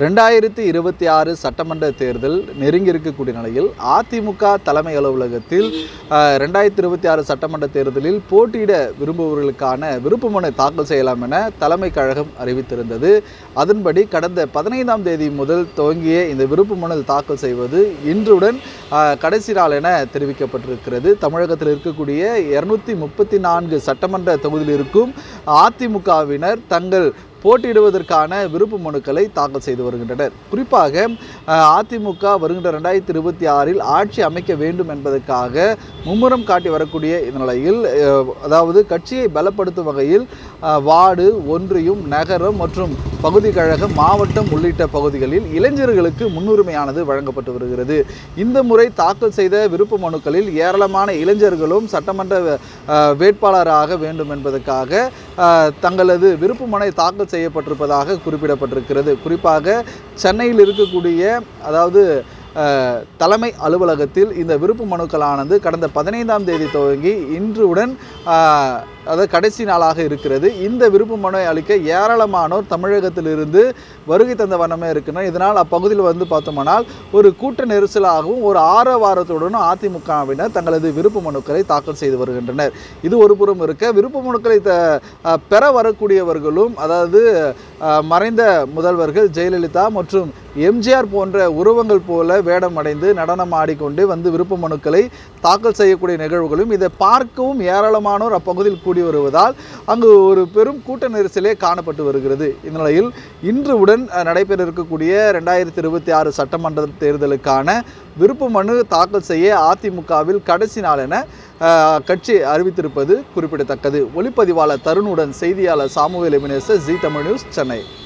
2026 சட்டமன்ற தேர்தல் நெருங்கி இருக்கக்கூடிய நிலையில் அதிமுக தலைமை அலுவலகத்தில் 2026 சட்டமன்ற தேர்தலில் போட்டியிட விரும்புபவர்களுக்கான விருப்ப மனு தாக்கல் செய்யலாம் என தலைமை கழகம் அறிவித்திருந்தது. அதன்படி கடந்த 15ஆம் தேதி முதல் துவங்கிய இந்த விருப்ப மனு தாக்கல் செய்வது இன்றுடன் கடைசி நாள் என தெரிவிக்கப்பட்டிருக்கிறது. தமிழகத்தில் இருக்கக்கூடிய 234 சட்டமன்ற தொகுதியில் இருக்கும் அதிமுகவினர் தங்கள் போட்டியிடுவதற்கான விருப்ப மனுக்களை தாக்கல் செய்து வருகின்றனர். குறிப்பாக அதிமுக வருகின்ற 2026 ஆட்சி அமைக்க வேண்டும் என்பதற்காக மும்முரம் காட்டி வரக்கூடிய இந்த நிலையில், அதாவது கட்சியை பலப்படுத்தும் வகையில் வார்டு, ஒன்றியம், நகரம் மற்றும் பகுதி கழகம், மாவட்டம் உள்ளிட்ட பகுதிகளில் இளைஞர்களுக்கு முன்னுரிமையானது வழங்கப்பட்டு வருகிறது. இந்த முறை தாக்கல் செய்த விருப்ப மனுக்களில் ஏராளமான இளைஞர்களும் சட்டமன்ற வேட்பாளராக வேண்டும் என்பதற்காக தங்களது விருப்ப மனை தாக்கல் செய்யப்பட்டிருப்பதாக குறிப்பிடப்பட்டிருக்கிறது. குறிப்பாக சென்னையில் இருக்கக்கூடிய தலைமை அலுவலகத்தில் இந்த விருப்ப மனுக்களானது கடந்த 15ஆம் தேதி துவங்கி இன்றுடன் கடைசி நாளாக இருக்கிறது. இந்த விருப்ப மனு அளிக்க ஏராளமானோர் தமிழகத்திலிருந்து வருகை தந்த வண்ணமே இருக்கின்றனர். இதனால் அப்பகுதியில் பார்த்தோம்னால் ஒரு கூட்ட நெரிசலாகவும் ஒரு ஆரவாரத்துடனும் அதிமுகவினர் தங்களது விருப்ப மனுக்களை தாக்கல் செய்து வருகின்றனர். இது ஒரு புறம் இருக்க, விருப்ப மனுக்களை பெற வரக்கூடியவர்களும் மறைந்த முதல்வர்கள் ஜெயலலிதா மற்றும் எம்ஜிஆர் போன்ற உருவங்கள் போல வேடம் அடைந்து நடனம் ஆடிக்கொண்டு விருப்ப மனுக்களை தாக்கல் செய்யக்கூடிய நிகழ்வுகளும் இதை பார்க்கவும் ஏராளமானோர் அப்பகுதியில் கூடி வருவதால் அங்கு ஒரு பெரும் கூட்ட நெரிசலே காணப்பட்டு வருகிறது. இந்நிலையில் இன்றுடன் நடைபெற இருக்கக்கூடிய 2026 சட்டமன்ற தேர்தலுக்கான விருப்ப மனு தாக்கல் செய்ய அதிமுகவில் கடைசி நாள் என கட்சி அறிவித்திருப்பது குறிப்பிடத்தக்கது. ஒளிப்பதிவாளர் தருணுடன் செய்தியாளர் சாமுவேல் எபினேசர், ஜீ தமிழ் நியூஸ், சென்னை.